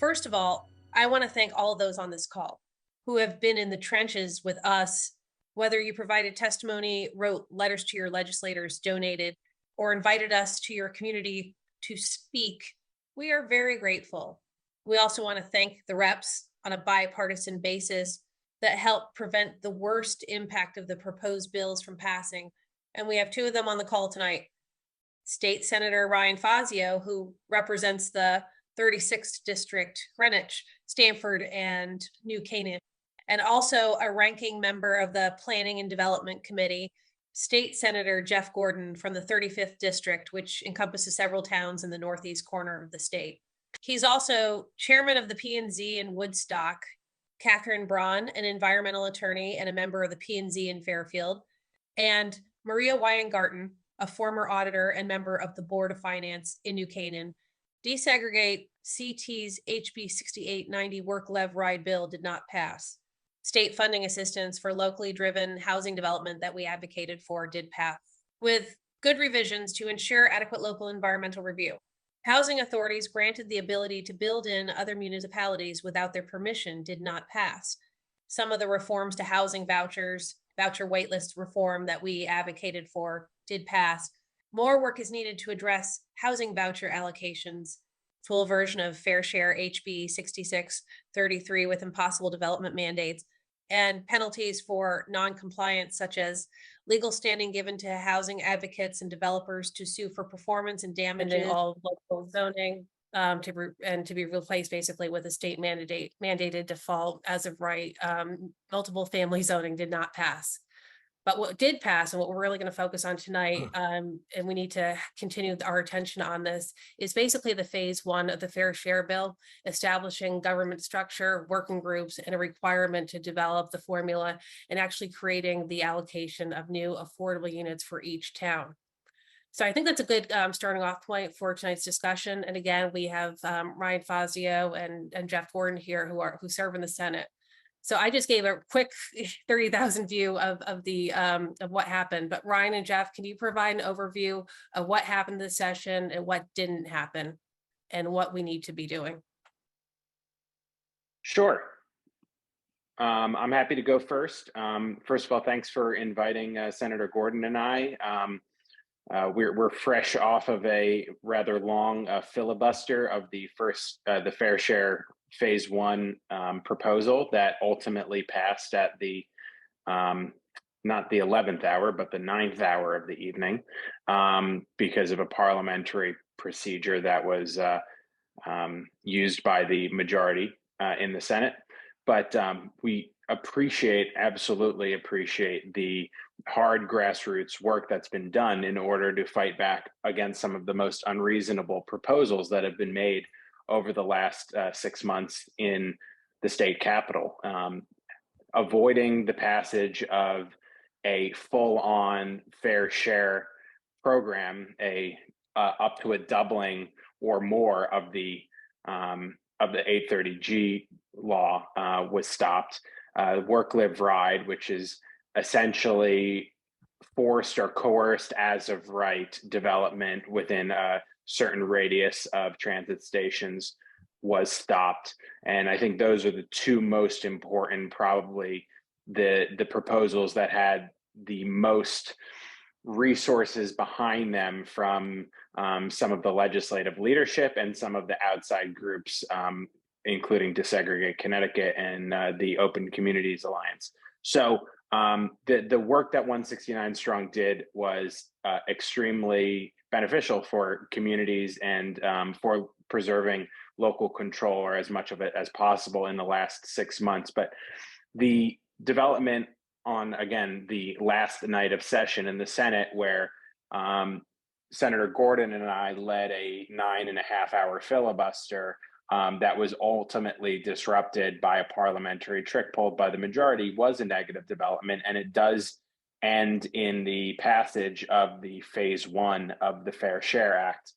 first of all, I want to thank all of those on this call who have been in the trenches with us, whether you provided testimony, wrote letters to your legislators, donated, or invited us to your community to speak. We are very grateful. We also want to thank the reps on a bipartisan basis that helped prevent the worst impact of the proposed bills from passing. And we have two of them on the call tonight. State Senator Ryan Fazio, who represents the 36th District, Greenwich, Stamford, and New Canaan, and also a ranking member of the Planning and Development Committee, State Senator Jeff Gordon from the 35th District, which encompasses several towns in the northeast corner of the state. He's also chairman of the P&Z in Woodstock, Catherine Braun, an environmental attorney and a member of the P&Z in Fairfield, and Maria Weingarten, a former auditor and member of the Board of Finance in New Canaan. Desegregate CT's HB 6890 work lev ride bill did not pass. State funding assistance for locally driven housing development that we advocated for did pass, with good revisions to ensure adequate local environmental review. Housing authorities granted the ability to build in other municipalities without their permission did not pass. Some of the reforms to housing vouchers, voucher waitlist reform that we advocated for did pass. More work is needed to address housing voucher allocations, full version of Fair Share HB 6633 with impossible development mandates, and penalties for non-compliance, such as legal standing given to housing advocates and developers to sue for performance and damages, all local zoning, to be replaced basically with a state mandated default as of right. Multiple family zoning did not pass. But what did pass, and what we're really going to focus on tonight, and we need to continue our attention on this, is basically the phase one of the Fair Share bill, establishing government structure, working groups, and a requirement to develop the formula and actually creating the allocation of new affordable units for each town. So I think that's a good starting off point for tonight's discussion. And again, we have Ryan Fazio and Jeff Gordon here who serve in the Senate. So I just gave a quick 30,000 view of what happened. But Ryan and Jeff, can you provide an overview of what happened this session and what didn't happen and what we need to be doing? Sure. I'm happy to go first. First of all, thanks for inviting Senator Gordon and I. We're fresh off of a rather long filibuster of the Fair Share phase one proposal that ultimately passed at the not the 11th hour, but the 9th hour of the evening because of a parliamentary procedure that was used by the majority in the Senate. But we absolutely appreciate the hard grassroots work that's been done in order to fight back against some of the most unreasonable proposals that have been made over the last 6 months in the state capitol. Avoiding the passage of a full-on fair share program, up to a doubling or more of the 830G law was stopped. Work, live, ride, which is essentially forced or coerced as of right development within a certain radius of transit stations, was stopped. And I think those are the two most important, probably the proposals that had the most resources behind them from some of the legislative leadership and some of the outside groups, including Desegregate Connecticut and the Open Communities Alliance. So the work that 169 Strong did was extremely beneficial for communities and for preserving local control, or as much of it as possible, in the last 6 months. But the development on, again, the last night of session in the Senate, where Senator Gordon and I led a 9.5-hour filibuster that was ultimately disrupted by a parliamentary trick pulled by the majority, was a negative development. And it does end in the passage of the phase one of the Fair Share Act,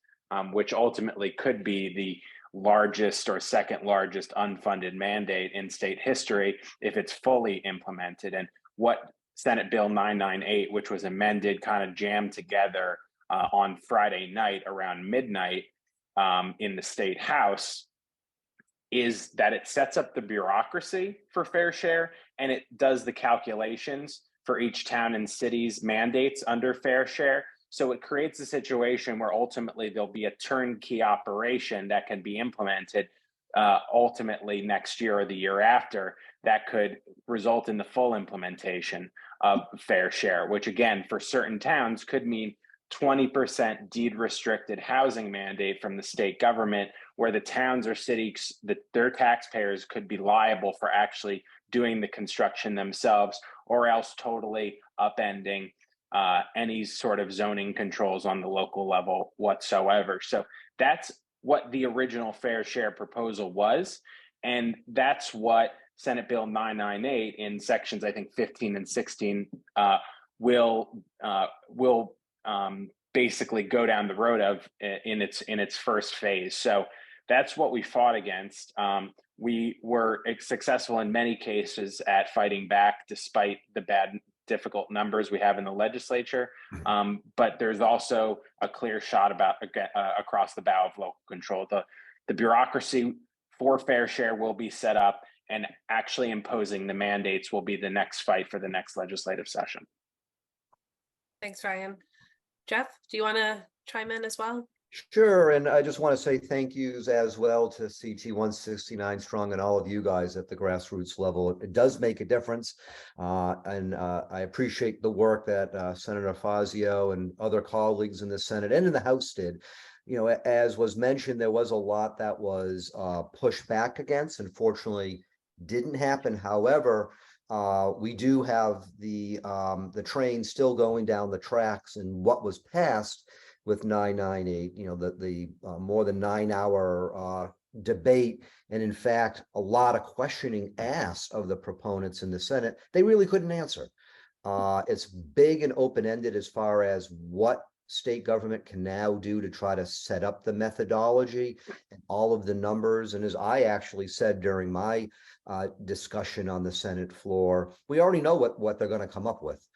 which ultimately could be the largest or second largest unfunded mandate in state history if it's fully implemented. And what Senate Bill 998, which was amended, kind of jammed together on Friday night around midnight in the State House, is that it sets up the bureaucracy for fair share, and it does the calculations for each town and city's mandates under fair share. So it creates a situation where ultimately there'll be a turnkey operation that can be implemented ultimately next year or the year after, that could result in the full implementation of fair share, which again, for certain towns could mean 20% deed restricted housing mandate from the state government, where the towns or cities, that their taxpayers could be liable for actually doing the construction themselves, or else totally upending any sort of zoning controls on the local level whatsoever. So that's what the original fair share proposal was. And that's what Senate Bill 998 in sections, I think 15 and 16, will basically go down the road of in its first phase. So that's what we fought against. We were successful in many cases at fighting back, despite the bad, difficult numbers we have in the legislature. But there's also a clear shot about across the bow of local control. The bureaucracy for fair share will be set up, and actually imposing the mandates will be the next fight for the next legislative session. Thanks, Ryan. Jeff, do you want to chime in as well? Sure, and I just want to say thank yous as well to CT169Strong and all of you guys at the grassroots level. It does make a difference, and I appreciate the work that Senator Fazio and other colleagues in the Senate and in the House did. You know, as was mentioned, there was a lot that was pushed back against. Unfortunately, didn't happen. However, we do have the train still going down the tracks, and what was passed with 998, you know, the more than 9-hour debate, and in fact, a lot of questioning asked of the proponents in the Senate, they really couldn't answer. It's big and open-ended as far as what state government can now do to try to set up the methodology and all of the numbers. And as I actually said during my discussion on the Senate floor, we already know what they're going to come up with.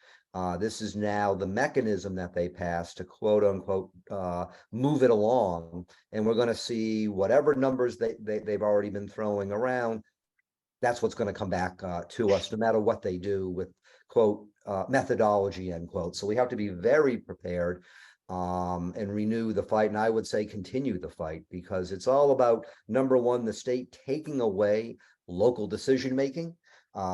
This is now the mechanism that they passed to quote unquote move it along, and we're going to see whatever numbers they've already been throwing around. That's what's going to come back to us, no matter what they do with quote methodology end quote. So we have to be very prepared and renew the fight, and I would say continue the fight, because it's all about, number one, the state taking away local decision making,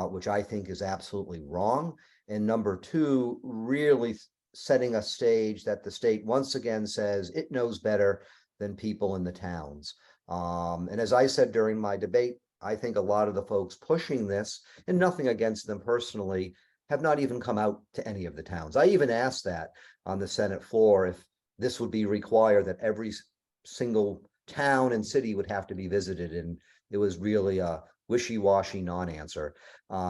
which I think is absolutely wrong. And number two, really setting a stage that the state once again says it knows better than people in the towns. And as I said during my debate, I think a lot of the folks pushing this, and nothing against them personally, have not even come out to any of the towns. I even asked that on the Senate floor, if this would be required that every single town and city would have to be visited. And it was really a wishy-washy non-answer.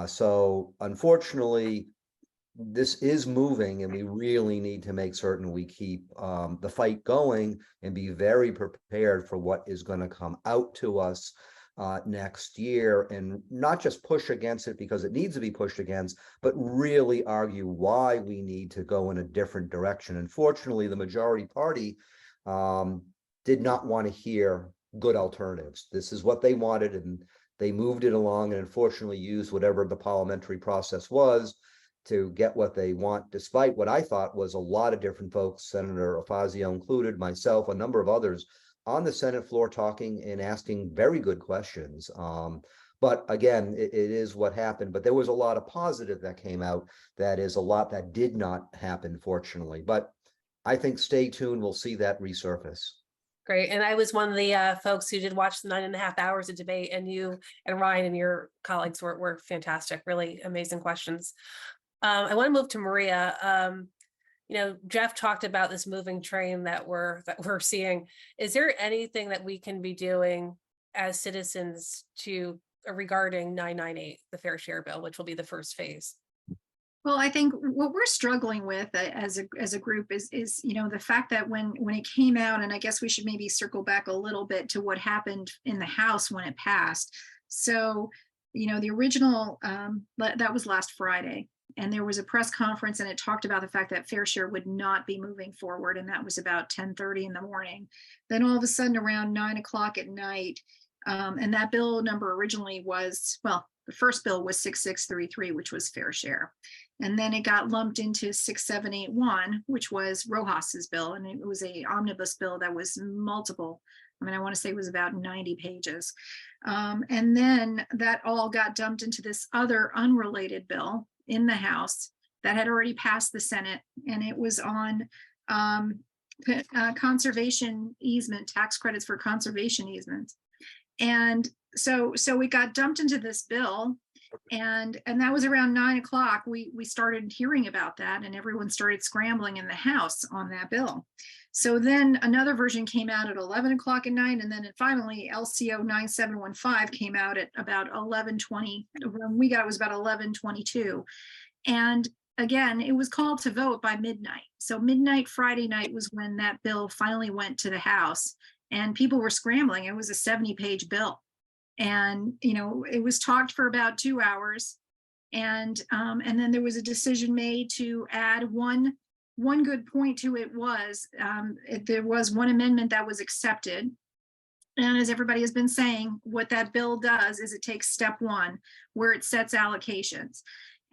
So unfortunately, this is moving, and we really need to make certain we keep the fight going and be very prepared for what is going to come out to us next year, and not just push against it because it needs to be pushed against, but really argue why we need to go in a different direction. Unfortunately, the majority party did not want to hear good alternatives. This is what they wanted, and they moved it along, and unfortunately used whatever the parliamentary process was to get what they want, despite what I thought was a lot of different folks, Senator Fazio included, myself, a number of others on the Senate floor talking and asking very good questions. But again, it is what happened. But there was a lot of positive that came out. That is a lot that did not happen, fortunately. But I think stay tuned. We'll see that resurface. Great. And I was one of the folks who did watch the 9.5 hours of debate, and you and Ryan and your colleagues were fantastic. Really amazing questions. I want to move to Maria. You know, Jeff talked about this moving train that we're seeing. Is there anything that we can be doing as citizens to regarding 998, the fair share bill, which will be the first phase? Well, I think what we're struggling with as a group is you know, the fact that when it came out, and I guess we should maybe circle back a little bit to what happened in the House when it passed. So, you know, the original that was last Friday. And there was a press conference, and it talked about the fact that fair share would not be moving forward. And that was about 10:30 in the morning. Then all of a sudden around 9 o'clock at night, And that bill number originally was, well, the first bill was 6633, which was fair share. And then it got lumped into 6781, which was Rojas's bill. And it was a omnibus bill that was multiple. I mean, I want to say it was about 90 pages. And then that all got dumped into this other unrelated bill in the House that had already passed the Senate. And it was on conservation easement, tax credits for conservation easements. And so it got dumped into this bill, and that was around 9 o'clock. We started hearing about that, and everyone started scrambling in the House on that bill. So then another version came out at 11 o'clock at night, and then finally LCO 9715 came out at about 11:20. When we got it was about 11:22, and again, it was called to vote by midnight. So midnight Friday night was when that bill finally went to the House, and people were scrambling. It was a 70-page bill. And, it was talked for about 2 hours. And then there was a decision made to add one good point to it was there was one amendment that was accepted. And as everybody has been saying, what that bill does is it takes step one, where it sets allocations.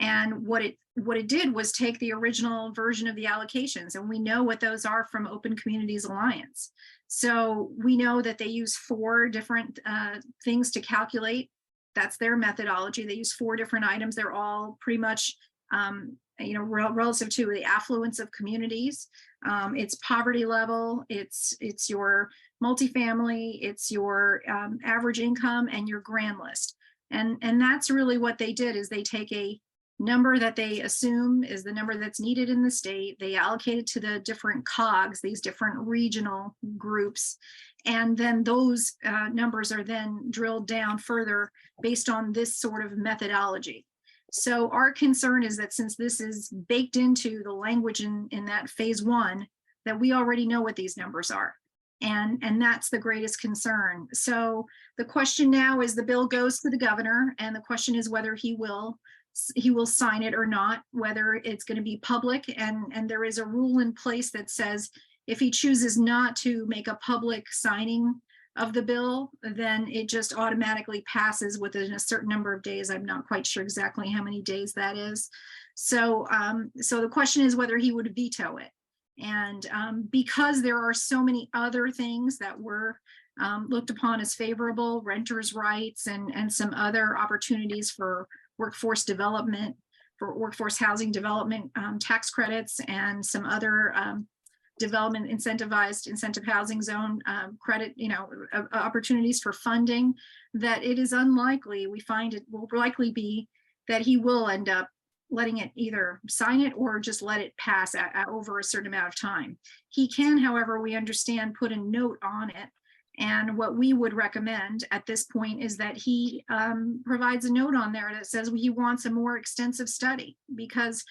And what it did was take the original version of the allocations, and we know what those are from Open Communities Alliance. So we know that they use 4 different things to calculate. That's their methodology. They use 4 different items. They're all pretty much, relative to the affluence of communities. It's poverty level. It's your multifamily. It's your average income and your grand list. And that's really what they did, is they take a number that they assume is the number that's needed in the state. They allocate it to the different COGs, these different regional groups. And then those numbers are then drilled down further based on this sort of methodology. So our concern is that since this is baked into the language in that phase 1, that we already know what these numbers are. And that's the greatest concern. So the question now is, the bill goes to the governor, and the question is whether he will sign it or not, whether it's going to be public. And there is a rule in place that says if he chooses not to make a public signing of the bill, then it just automatically passes within a certain number of days. I'm not quite sure exactly how many days that is. So the question is whether he would veto it. And because there are so many other things that were looked upon as favorable, renters' rights and some other opportunities for workforce development, for workforce housing development, tax credits, and some other development incentive housing zone credit, opportunities for funding, that it is unlikely, we find it will likely be that he will end up letting it either sign it or just let it pass over a certain amount of time. He can, however, we understand, put a note on it. And what we would recommend at this point is that he provides a note on there that says he wants a more extensive study, because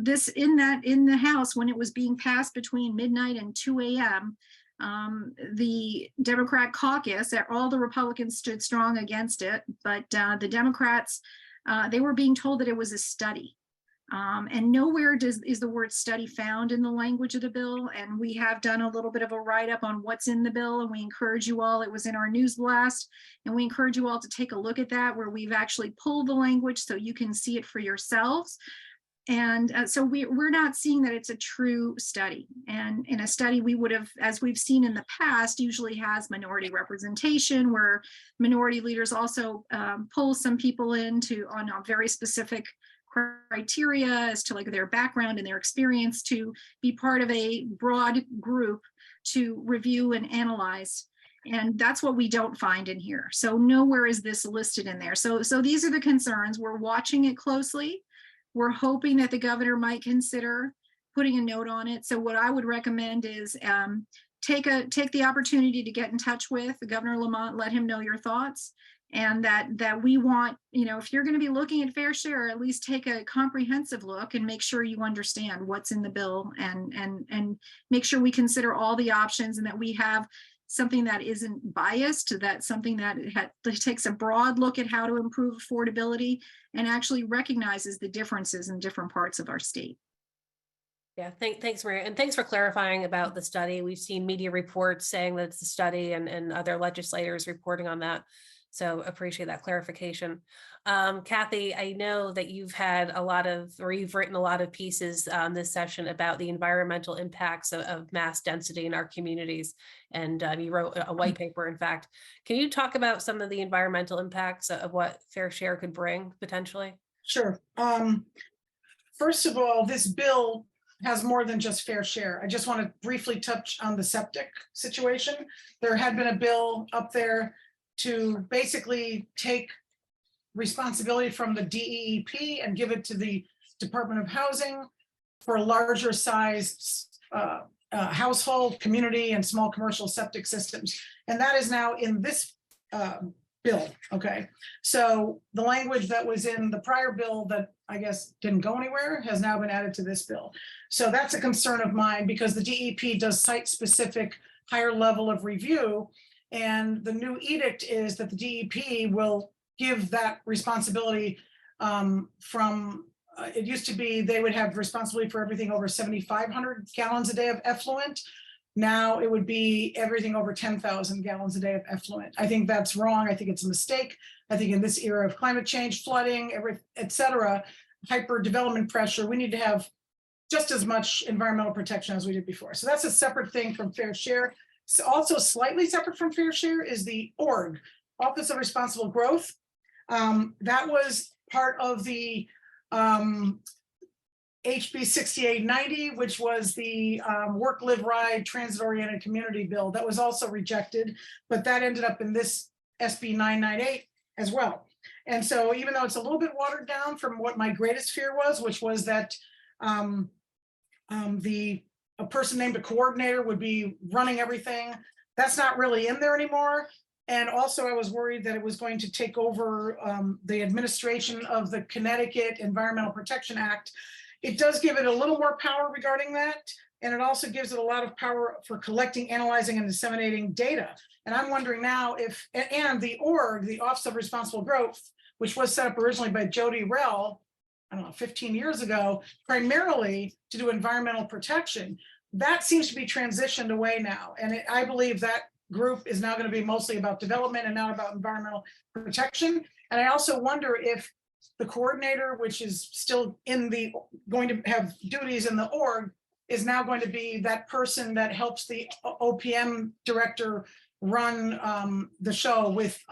this in the House, when it was being passed between midnight and 2 a.m., the Democrat caucus, all the Republicans stood strong against it, but the Democrats, they were being told that it was a study. And nowhere is the word study found in the language of the bill. And we have done a little bit of a write-up on what's in the bill, and we encourage you all, it was in our news blast, and we encourage you all to take a look at that, where we've actually pulled the language so you can see it for yourselves. And so we're not seeing that it's a true study. And in a study, we would have, as we've seen in the past, usually has minority representation, where minority leaders also pull some people into on a very specific criteria as to like their background and their experience to be part of a broad group to review and analyze. And that's what we don't find in here. So nowhere is this listed in there. So these are the concerns. We're watching it closely. We're hoping that the governor might consider putting a note on it. So what I would recommend is take the opportunity to get in touch with Governor Lamont, let him know your thoughts, and that we want, if you're going to be looking at fair share, at least take a comprehensive look and make sure you understand what's in the bill, and make sure we consider all the options, and that we have something that isn't biased, that something that takes a broad look at how to improve affordability and actually recognizes the differences in different parts of our state. Yeah, thanks, Maria. And thanks for clarifying about the study. We've seen media reports saying that it's a study and other legislators reporting on that. So appreciate that clarification. Kathy, I know that you've had you've written a lot of pieces this session about the environmental impacts of mass density in our communities. And you wrote a white paper, in fact. Can you talk about some of the environmental impacts of what Fair Share could bring potentially? Sure. First of all, this bill has more than just fair share. I just want to briefly touch on the septic situation. There had been a bill up there to basically take responsibility from the DEEP and give it to the Department of Housing for a larger size household, community, and small commercial septic systems. And that is now in this bill. Okay, so the language that was in the prior bill that I guess didn't go anywhere has now been added to this bill. So that's a concern of mine because the DEP does site-specific higher level of review, and the new edict is that the DEP will give that responsibility from it used to be they would have responsibility for everything over 7,500 gallons a day of effluent. Now it would be everything over 10,000 gallons a day of effluent. I think that's wrong. I think it's a mistake. I think in this era of climate change, flooding, et cetera, hyper development pressure, we need to have just as much environmental protection as we did before. So that's a separate thing from Fair Share. So also slightly separate from Fair Share is the ORG, Office of Responsible Growth. That was part of the HB 6890, which was the Work, Live, Ride, Transit-Oriented Community Bill. That was also rejected, but that ended up in this SB 998 as well. And so even though it's a little bit watered down from what my greatest fear was, which was that a person named a coordinator would be running everything, that's not really in there anymore. And also I was worried that it was going to take over the administration of the Connecticut Environmental Protection Act. It does give it a little more power regarding that. And it also gives it a lot of power for collecting, analyzing, and disseminating data. And I'm wondering now if, and the ORG, the Office of Responsible Growth, which was set up originally by Jody Rell, I don't know, 15 years ago, primarily to do environmental protection, that seems to be transitioned away now. And I believe that group is now going to be mostly about development and not about environmental protection. And I also wonder if the coordinator, which is still going to have duties in the org, is now going to be that person that helps the OPM director run the show with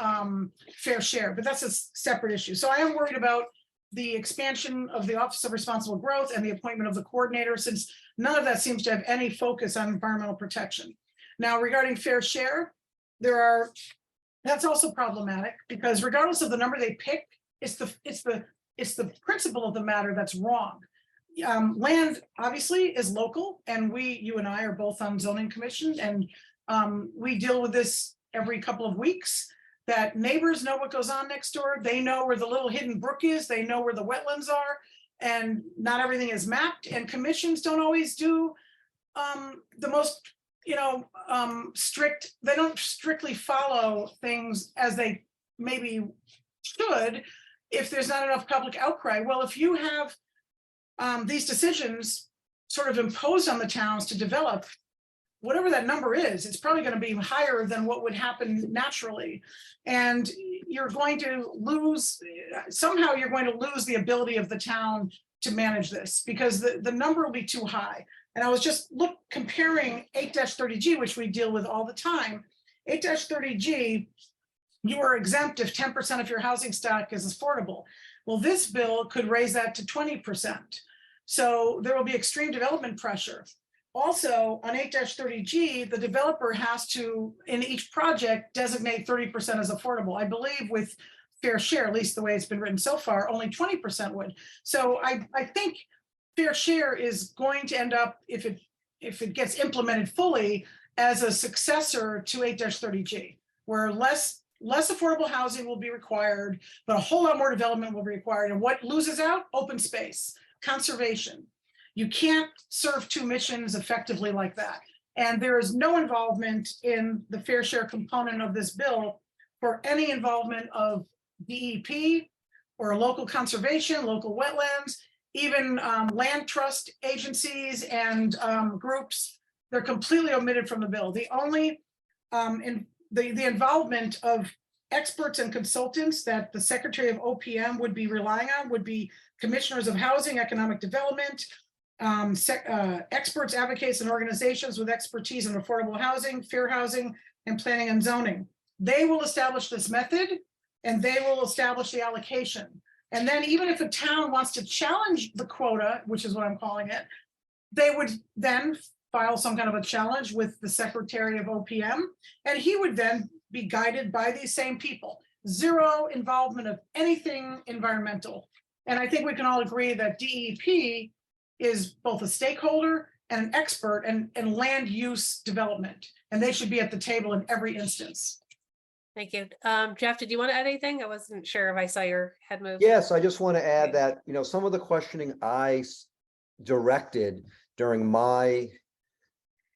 Fair Share, but that's a separate issue. So I am worried about the expansion of the Office of Responsible Growth and the appointment of the coordinator, since none of that seems to have any focus on environmental protection. Now, regarding Fair Share, that's also problematic because regardless of the number they pick, it's the principle of the matter that's wrong. Land obviously is local, and you and I are both on zoning commission, and we deal with this every couple of weeks. That neighbors know what goes on next door. They know where the little hidden brook is. They know where the wetlands are, and not everything is mapped. And commissions don't always do the most strict. They don't strictly follow things as they maybe should if there's not enough public outcry. Well, if you have these decisions sort of imposed on the towns to develop, whatever that number is, it's probably going to be higher than what would happen naturally. And you're going to lose, somehow you're going to lose the ability of the town to manage this because the number will be too high. And I was just comparing 8-30G, which we deal with all the time. 8-30G, you are exempt if 10% of your housing stock is affordable. Well, this bill could raise that to 20%. So there will be extreme development pressure. Also, on 8-30G, the developer has to, in each project, designate 30% as affordable. I believe with Fair Share, at least the way it's been written so far, only 20% would. So I think Fair Share is going to end up, if it gets implemented fully, as a successor to 8-30G, where less affordable housing will be required, but a whole lot more development will be required. And what loses out? Open space, conservation. You can't serve two missions effectively like that. And there is no involvement in the Fair Share component of this bill for any involvement of DEP or local conservation, local wetlands. even land trust agencies and groups, they're completely omitted from the bill. The only the involvement of experts and consultants that the Secretary of OPM would be relying on would be commissioners of housing, economic development, experts, advocates, and organizations with expertise in affordable housing, fair housing, and planning and zoning. They will establish this method and they will establish the allocation. And then even if a town wants to challenge the quota, which is what I'm calling it, they would then file some kind of a challenge with the Secretary of OPM, and he would then be guided by these same people. Zero involvement of anything environmental. And I think we can all agree that DEP is both a stakeholder and an expert in land use development, and they should be at the table in every instance. Thank you. Jeff, did you want to add anything? I wasn't sure if I saw your head move. Yes, I just want to add that, you know, some of the questioning I directed during my,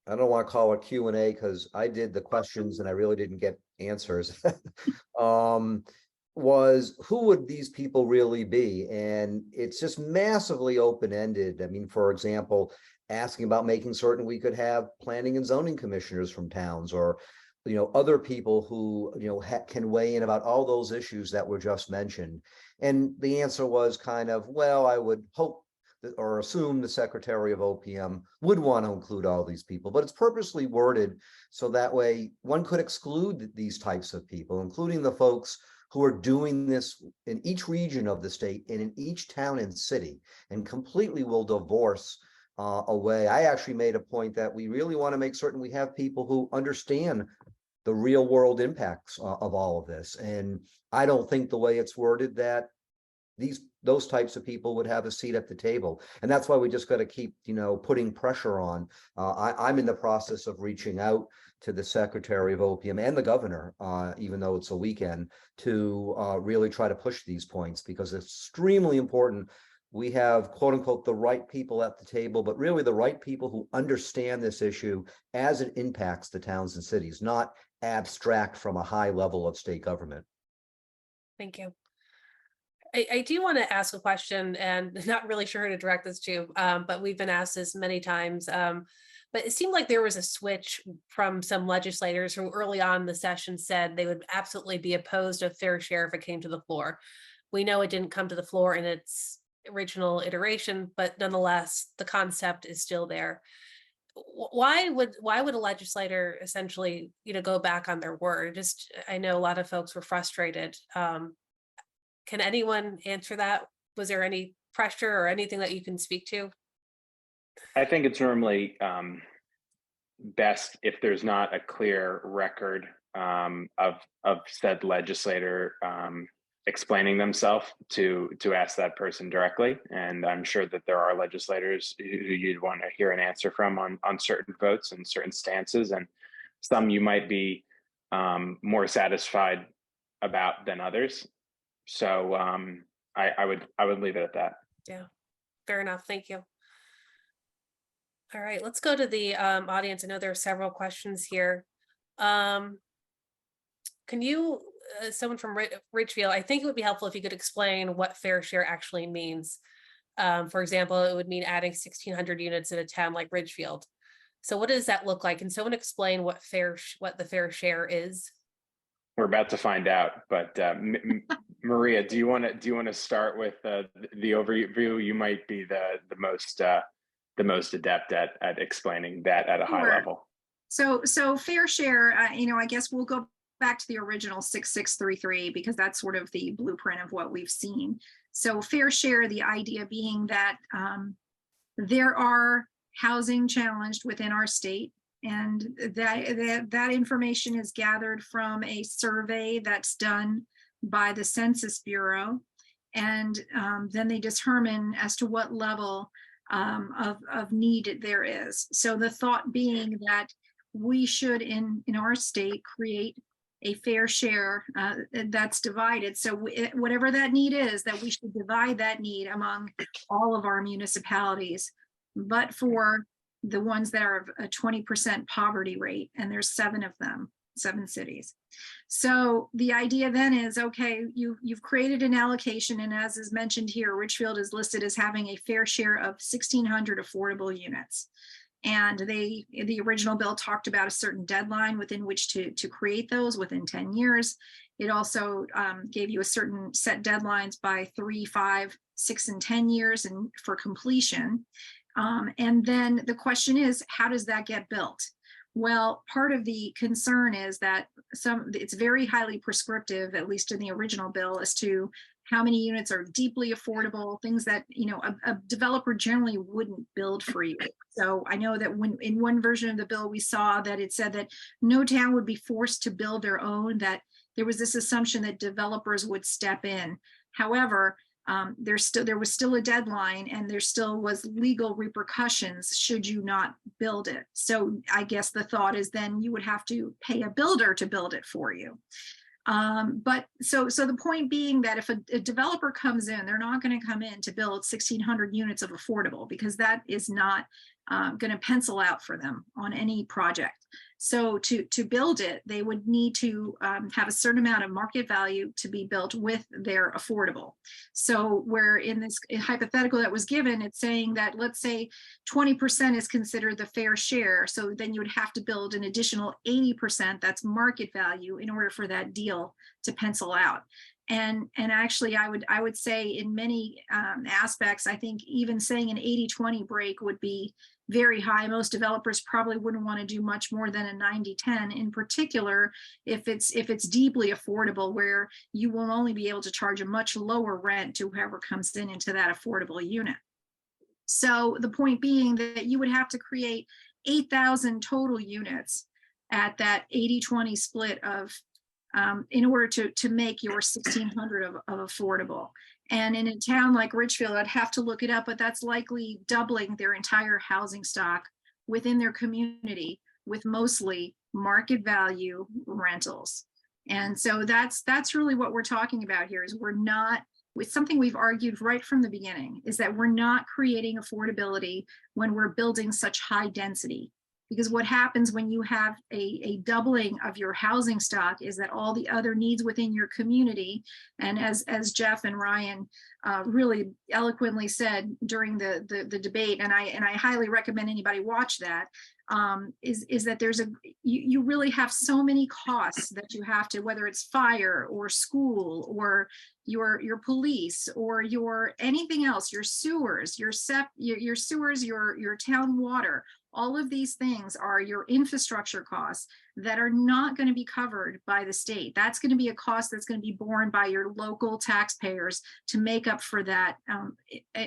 I don't want to call it Q&A because I did the questions and I really didn't get answers, was who would these people really be? And it's just massively open-ended. I mean, for example, asking about making certain we could have planning and zoning commissioners from towns, or, you know, other people who, you know, can weigh in about all those issues that were just mentioned. And the answer was kind of, well, I would hope or assume the Secretary of OPM would want to include all these people, but it's purposely worded so that way one could exclude these types of people, including the folks who are doing this in each region of the state and in each town and city, and completely will divorce away. I actually made a point that we really want to make certain we have people who understand the real world impacts of all of this. And I don't think the way it's worded that those types of people would have a seat at the table. And that's why we just got to keep, you know, putting pressure on. I'm in the process of reaching out to the Secretary of OPM and the governor, even though it's a weekend, to really try to push these points, because it's extremely important. We have, quote unquote, the right people at the table, but really the right people who understand this issue as it impacts the towns and cities, not abstract from a high level of state government. Thank you. I do want to ask a question, and not really sure who to direct this to, but we've been asked this many times. But it seemed like there was a switch from some legislators who early on in the session said they would absolutely be opposed to fair share if it came to the floor. We know it didn't come to the floor in its original iteration, but nonetheless, the concept is still there. Why would a legislator essentially, you know, go back on their word? Just, I know a lot of folks were frustrated. Can anyone answer that? Was there any pressure or anything that you can speak to? I think it's normally best if there's not a clear record of said legislator explaining themselves to ask that person directly. And I'm sure that there are legislators who you'd want to hear an answer from on certain votes and certain stances, and some you might be more satisfied about than others. So I would leave it at that. Yeah, fair enough. Thank you. All right, let's go to the audience. I know there are several questions here. Can you, someone from Ridgefield, I think it would be helpful if you could explain what fair share actually means. For example, it would mean adding 1,600 units in a town like Ridgefield. So what does that look like? Can someone explain what the fair share is? We're about to find out, but Maria, do you want to start with the overview? You might be the most adept at explaining that at a high level. So fair share, you know, I guess we'll go back to the original 6633 because that's sort of the blueprint of what we've seen. So fair share, the idea being that there are housing challenged within our state, and that information is gathered from a survey that's done by the Census Bureau, and then they determine as to what level of need there is. So the thought being that we should in our state create a fair share that's divided. So whatever that need is, that we should divide that need among all of our municipalities, but for the ones that are a 20% poverty rate, and there's 7 of them. cities. So the idea then is, okay, you've created an allocation, and as is mentioned here, Richfield is listed as having a fair share of 1,600 affordable units. And the original bill talked about a certain deadline within which to create those within 10 years. It also gave you a certain set deadlines by 3, 5, 6, and 10 years and for completion. And then the question is, how does that get built? Well, part of the concern is that it's very highly prescriptive, at least in the original bill, as to how many units are deeply affordable, things that, a developer generally wouldn't build for you. So I know that when in one version of the bill, we saw that it said that no town would be forced to build their own, that there was this assumption that developers would step in. However, there was still a deadline, and there still was legal repercussions should you not build it. So I guess the thought is then you would have to pay a builder to build it for you. But so the point being that if a developer comes in, they're not going to come in to build 1,600 units of affordable, because that is not going to pencil out for them on any project. So to build it, they would need to have a certain amount of market value to be built with their affordable. So where in this hypothetical that was given, it's saying that, let's say 20% is considered the fair share. So then you would have to build an additional 80%, that's market value, in order for that deal to pencil out. And actually, I would say in many aspects, I think even saying an 80-20 break would be very high. Most developers probably wouldn't want to do much more than a 90-10, in particular if it's deeply affordable, where you will only be able to charge a much lower rent to whoever comes into that affordable unit. So the point being that you would have to create 8,000 total units at that 80-20 split of in order to make your 1,600 of affordable. And in a town like Richfield, I'd have to look it up, but that's likely doubling their entire housing stock within their community, with mostly market value rentals. And so that's really what we're talking about here, is we're not, with something we've argued right from the beginning, is that we're not creating affordability when we're building such high density. Because what happens when you have a doubling of your housing stock is that all the other needs within your community, and as Jeff and Ryan really eloquently said during the debate, and I highly recommend anybody watch that, is that you really have so many costs that you have to, whether it's fire or school or your police or your anything else, your sewers, your town water. All of these things are your infrastructure costs that are not going to be covered by the state. That's going to be a cost that's going to be borne by your local taxpayers to make up for that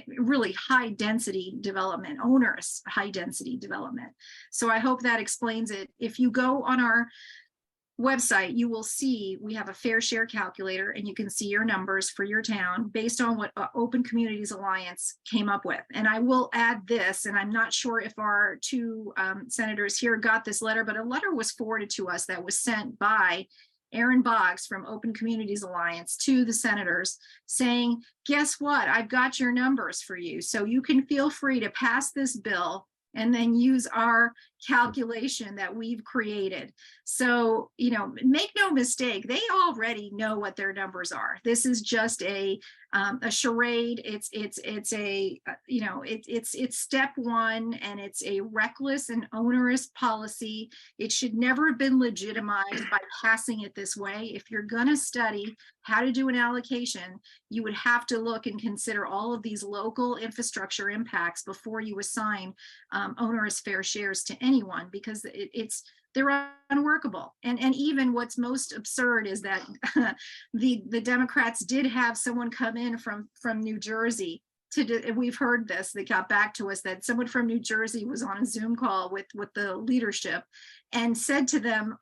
really high density development, onerous high density development. So I hope that explains it. If you go on our website, you will see we have a fair share calculator, and you can see your numbers for your town based on what Open Communities Alliance came up with. And I will add this, and I'm not sure if our two senators here got this letter, but a letter was forwarded to us that was sent by Aaron Boggs from Open Communities Alliance to the senators saying, guess what? I've got your numbers for you. So you can feel free to pass this bill and then use our calculation that we've created. So, make no mistake, they already know what their numbers are. This is just a charade. It's step one, and it's a reckless and onerous policy. It should never have been legitimized by passing it this way. If you're going to study how to do an allocation, you would have to look and consider all of these local infrastructure impacts before you assign onerous fair shares to anyone, because they're unworkable. And even what's most absurd is that the Democrats did have someone come in from New Jersey we've heard this. They got back to us that someone from New Jersey was on a Zoom call with the leadership and said to them,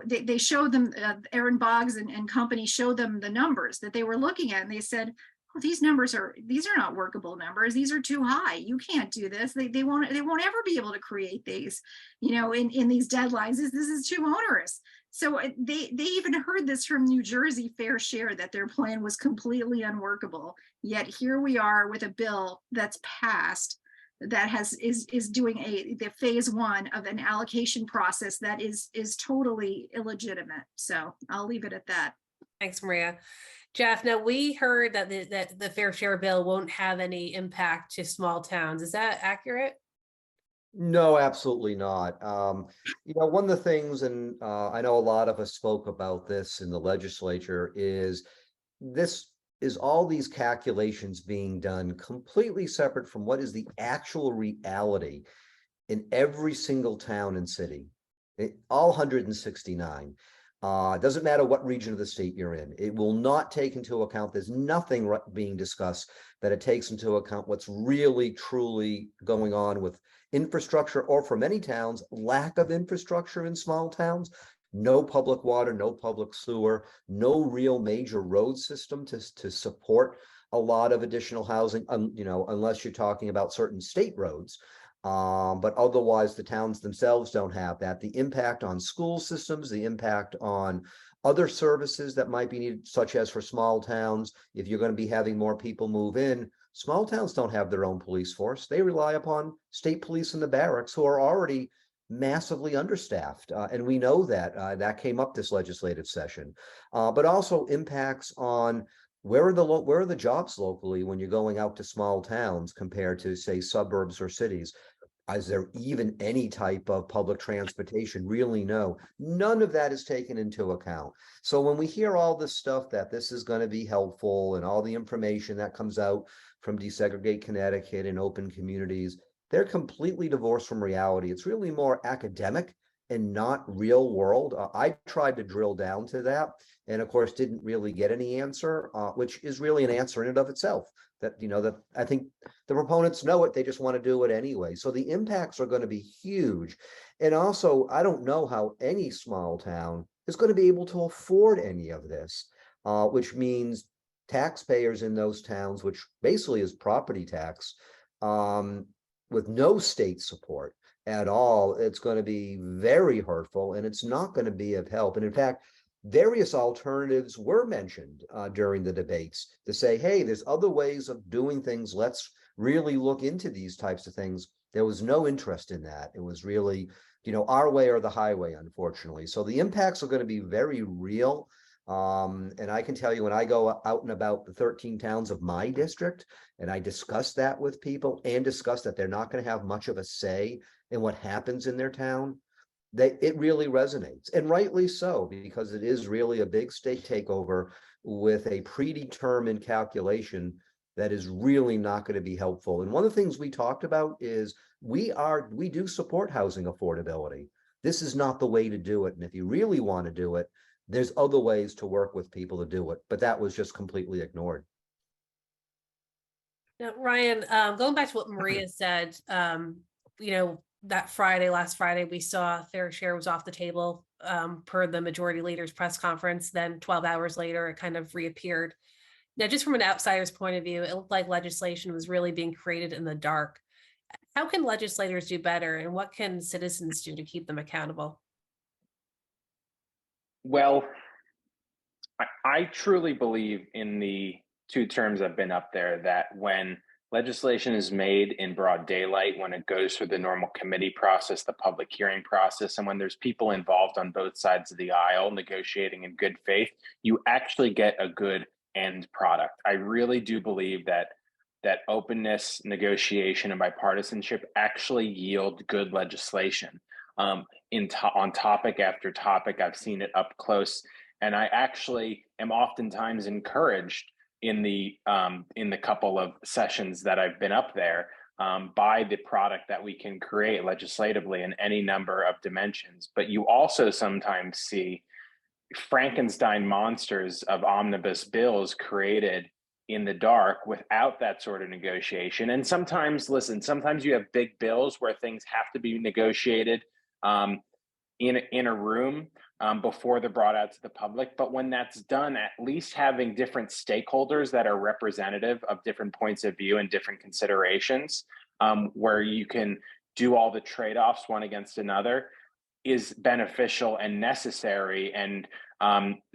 they showed them, Aaron Boggs and company showed them the numbers that they were looking at, and they said, oh, these are not workable numbers. These are too high. You can't do this. They won't ever be able to create these, in these deadlines. This is too onerous. So they even heard this from New Jersey Fair Share, that their plan was completely unworkable. Yet here we are with a bill that's passed that is doing the phase one of an allocation process that is totally illegitimate. So I'll leave it at that. Thanks, Maria. Jeff, now we heard that the fair share bill won't have any impact to small towns. Is that accurate? No, absolutely not. One of the things, and I know a lot of us spoke about this in the legislature, is all these calculations being done completely separate from what is the actual reality in every single town and city, all 169. Doesn't matter what region of the state you're in. It will not take into account, there's nothing being discussed that it takes into account what's really, truly going on with infrastructure, or for many towns, lack of infrastructure in small towns. No public water, no public sewer, no real major road system to support a lot of additional housing, unless you're talking about certain state roads. But otherwise, the towns themselves don't have that. The impact on school systems, the impact on other services that might be needed, such as for small towns, if you're going to be having more people move in, small towns don't have their own police force. They rely upon state police and the barracks, who are already massively understaffed. And we know that that came up this legislative session, but also impacts on where are the jobs locally when you're going out to small towns compared to, say, suburbs or cities. Is there even any type of public transportation? Really, no. None of that is taken into account. So when we hear all this stuff that this is going to be helpful, and all the information that comes out from Desegregate Connecticut and Open Communities, they're completely divorced from reality. It's really more academic and not real world. I tried to drill down to that, and of course didn't really get any answer, which is really an answer in and of itself. That I think the proponents know it, they just want to do it anyway. So the impacts are going to be huge. And also, I don't know how any small town is going to be able to afford any of this, which means taxpayers in those towns, which basically is property tax, with no state support at all, it's going to be very hurtful, and it's not going to be of help. And in fact, various alternatives were mentioned during the debates to say, hey, there's other ways of doing things. Let's really look into these types of things. There was no interest in that. It was really, our way or the highway, unfortunately. So the impacts are going to be very real. And I can tell you, when I go out and about the 13 towns of my district, and I discuss that with people and discuss that they're not going to have much of a say in what happens in their town, it really resonates, and rightly so, because it is really a big state takeover with a predetermined calculation that is really not going to be helpful. And one of the things we talked about is we do support housing affordability. This is not the way to do it. And if you really want to do it, there's other ways to work with people to do it, but that was just completely ignored. Now, Ryan, going back to what Maria said, that last Friday, we saw fair share was off the table per the majority leader's press conference. Then 12 hours later, it kind of reappeared. Now, just from an outsider's point of view, it looked like legislation was really being created in the dark. How can legislators do better, and what can citizens do to keep them accountable? Well, I truly believe in the 2 terms I've been up there, that when legislation is made in broad daylight, when it goes through the normal committee process, the public hearing process, and when there's people involved on both sides of the aisle negotiating in good faith, you actually get a good end product. I really do believe that openness, negotiation, and bipartisanship actually yield good legislation. On topic after topic, I've seen it up close, and I actually am oftentimes encouraged in the couple of sessions that I've been up there by the product that we can create legislatively in any number of dimensions. But you also sometimes see Frankenstein monsters of omnibus bills created in the dark without that sort of negotiation. And sometimes you have big bills where things have to be negotiated in a room before they're brought out to the public. But when that's done, at least having different stakeholders that are representative of different points of view and different considerations, where you can do all the trade-offs one against another, is beneficial and necessary, and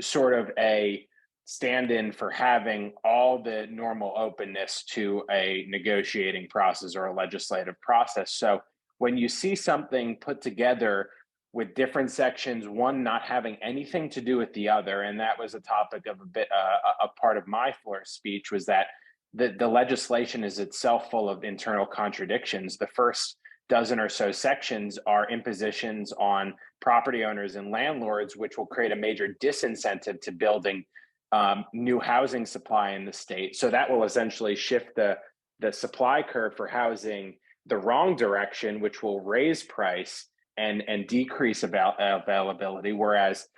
sort of a stand in for having all the normal openness to a negotiating process or a legislative process. So when you see something put together with different sections, one not having anything to do with the other, and that was a topic of a part of my floor speech, was that the legislation is itself full of internal contradictions. The first dozen or so sections are impositions on property owners and landlords, which will create a major disincentive to building new housing supply in the state. So that will essentially shift the supply curve for housing the wrong direction, which will raise price and decrease availability. Whereas,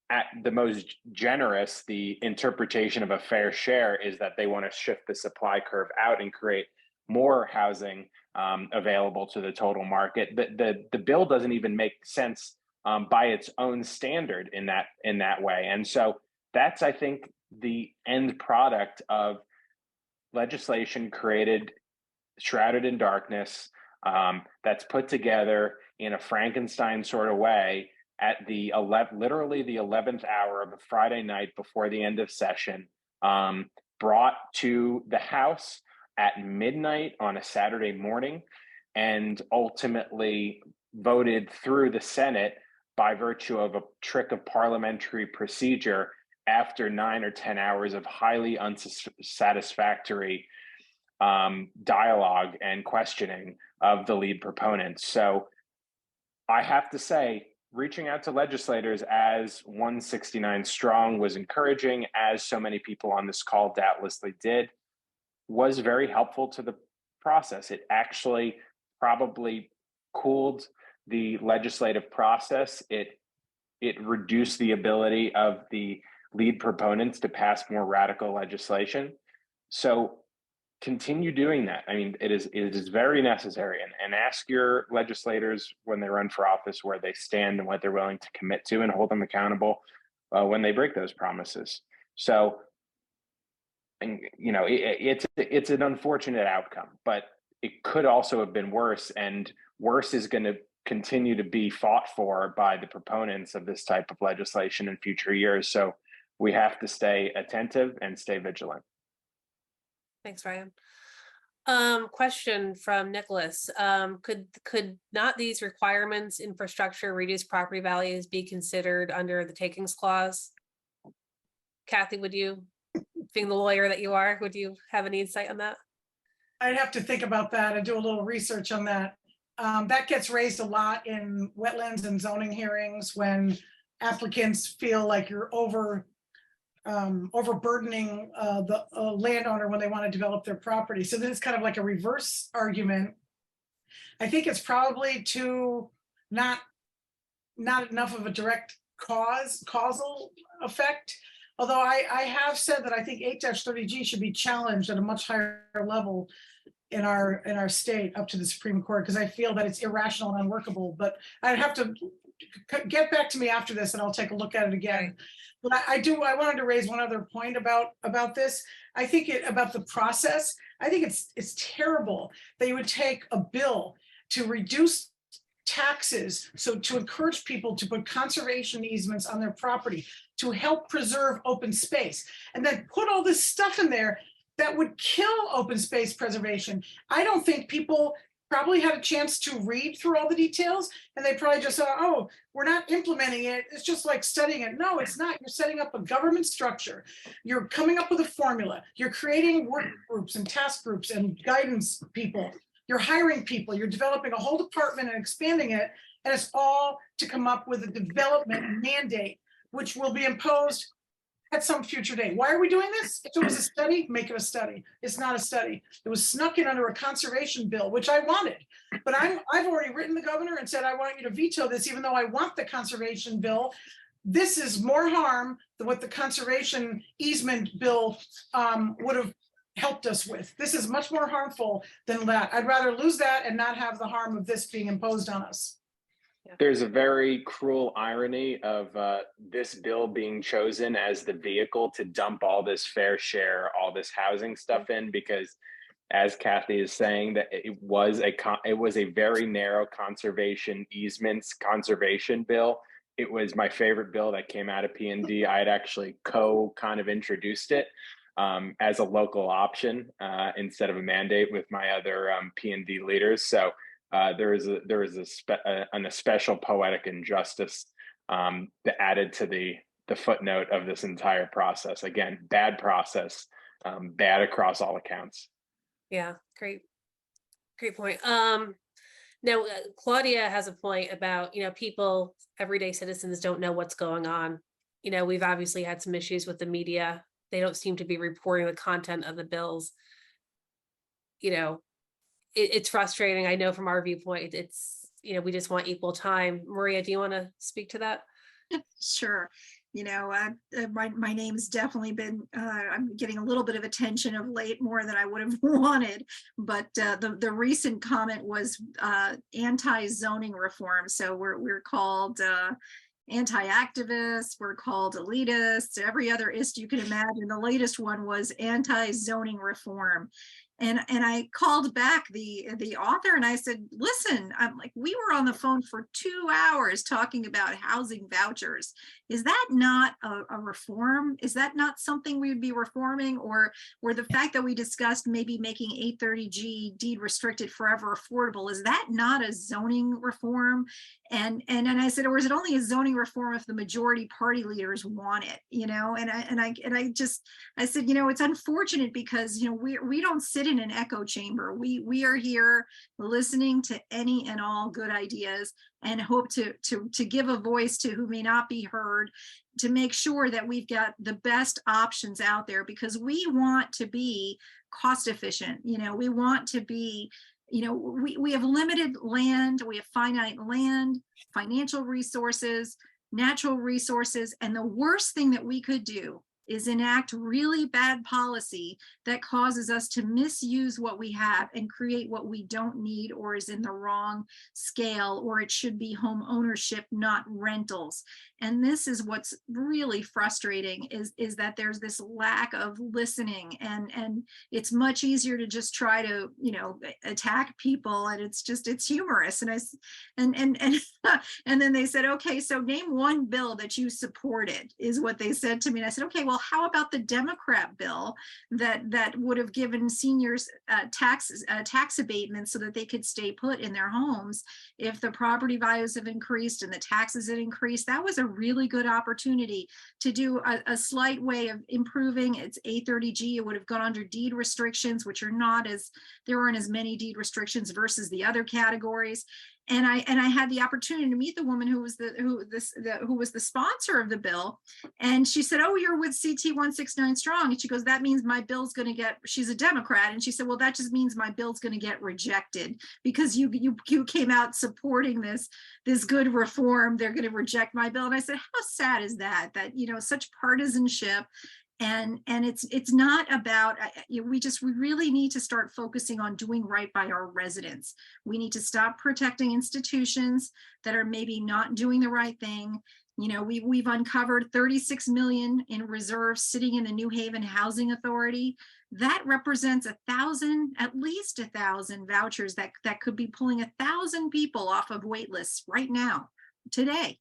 at the most generous, the interpretation of a fair share is that they want to shift the supply curve out and create more housing available to the total market. The bill doesn't even make sense by its own standard in that way. And so that's, I think, the end product of legislation shrouded in darkness, that's put together in a Frankenstein sort of way at literally the 11th hour of a Friday night before the end of session, brought to the House at midnight on a Saturday morning, and ultimately voted through the Senate by virtue of a trick of parliamentary procedure after 9 or 10 hours of highly unsatisfactory dialogue and questioning of the lead proponents. So I have to say, reaching out to legislators as 169 Strong was encouraging, as so many people on this call doubtlessly did, was very helpful to the process. It actually probably cooled the legislative process. It reduced the ability of the lead proponents to pass more radical legislation. So continue doing that. I mean, it is very necessary, and ask your legislators when they run for office where they stand and what they're willing to commit to, and hold them accountable when they break those promises. So, and it's an unfortunate outcome, but it could also have been worse, and worse is going to continue to be fought for by the proponents of this type of legislation in future years. So we have to stay attentive and stay vigilant. Thanks, Ryan. Question from Nicholas. Could not these requirements, infrastructure, reduce property values, be considered under the takings clause? Kathy, would you, being the lawyer that you are, would you have any insight on that? I'd have to think about that and do a little research on that. That gets raised a lot in wetlands and zoning hearings when applicants feel like you're overburdening the landowner when they want to develop their property. So this is kind of like a reverse argument. I think it's probably not enough of a direct causal effect. Although I have said that I think 8-30G should be challenged at a much higher level in our state up to the Supreme Court, because I feel that it's irrational and unworkable. But I'd have to get back to me after this and I'll take a look at it again. But I wanted to raise one other point about this. I think about the process. I think it's terrible that you would take a bill to reduce taxes, so to encourage people to put conservation easements on their property to help preserve open space, and then put all this stuff in there that would kill open space preservation. I don't think people probably had a chance to read through all the details, and they probably just thought, oh, we're not implementing it. It's just like studying it. No, it's not. You're setting up a government structure. You're coming up with a formula. You're creating work groups and task groups and guidance people. You're hiring people. You're developing a whole department and expanding it. And it's all to come up with a development mandate, which will be imposed at some future date. Why are we doing this? If it was a study, make it a study. It's not a study. It was snuck in under a conservation bill, which I wanted. But I've already written the governor and said, I want you to veto this, even though I want the conservation bill. This is more harm than what the conservation easement bill would have helped us with. This is much more harmful than that. I'd rather lose that and not have the harm of this being imposed on us. There's a very cruel irony of this bill being chosen as the vehicle to dump all this fair share, all this housing stuff in, because as Kathy is saying, that it was a very narrow conservation easements conservation bill it was my favorite bill that came out of P&D. I had actually kind of introduced it as a local option instead of a mandate with my other P&D leaders. So there is a special poetic injustice that added to the footnote of this entire process. Again, bad process, bad across all accounts. Yeah, great point. Now Claudia has a point about, people, everyday citizens don't know what's going on. We've obviously had some issues with the media. They don't seem to be reporting the content of the bills. It's frustrating. I know from our viewpoint, it's, we just want equal time. Maria, do you want to speak to that? Sure. My name's definitely been, I'm getting a little bit of attention of late, more than I would have wanted. But the recent comment was anti-zoning reform. So we're called anti-activists, we're called elitists, every other ist you can imagine. The latest one was anti-zoning reform. And I called back the author and I said, listen, I'm like, we were on the phone for 2 hours talking about housing vouchers. Is that not a reform? Is that not something we would be reforming? Or the fact that we discussed maybe making 830G deed restricted forever affordable, is that not a zoning reform? And I said, or is it only a zoning reform if the majority party leaders want it? I said, it's unfortunate because we don't sit in an echo chamber. We are here listening to any and all good ideas and hope to give a voice to who may not be heard, to make sure that we've got the best options out there, because we want to be cost efficient. We want to be, we have limited land, we have finite land, financial resources, natural resources, and the worst thing that we could do is enact really bad policy that causes us to misuse what we have and create what we don't need or is in the wrong scale, or it should be home ownership, not rentals. And this is what's really frustrating is that there's this lack of listening, and it's much easier to just try to, attack people, and it's humorous. And then they said, okay, so name one bill that you supported, is what they said to me. And I said, okay, well, how about the Democrat bill that would have given seniors tax abatements so that they could stay put in their homes if the property values have increased and the taxes had increased? That was a really good opportunity to do a slight way of improving. It's 830G. It would have gone under deed restrictions, which are there aren't as many deed restrictions versus the other categories. And I had the opportunity to meet the woman who was the sponsor of the bill, and she said, "Oh, you're with CT169Strong," and she goes, "That means my bill's going to get." She's a Democrat, and she said, "Well, that just means my bill's going to get rejected because you came out supporting this good reform. They're going to reject my bill." And I said, "How sad is that? That such partisanship." And it's not about, we really need to start focusing on doing right by our residents. We need to stop protecting institutions that are maybe not doing the right thing. We've uncovered 36 million in reserves sitting in the New Haven Housing Authority. That represents at least 1,000 vouchers that could be pulling 1,000 people off of wait lists right now, today.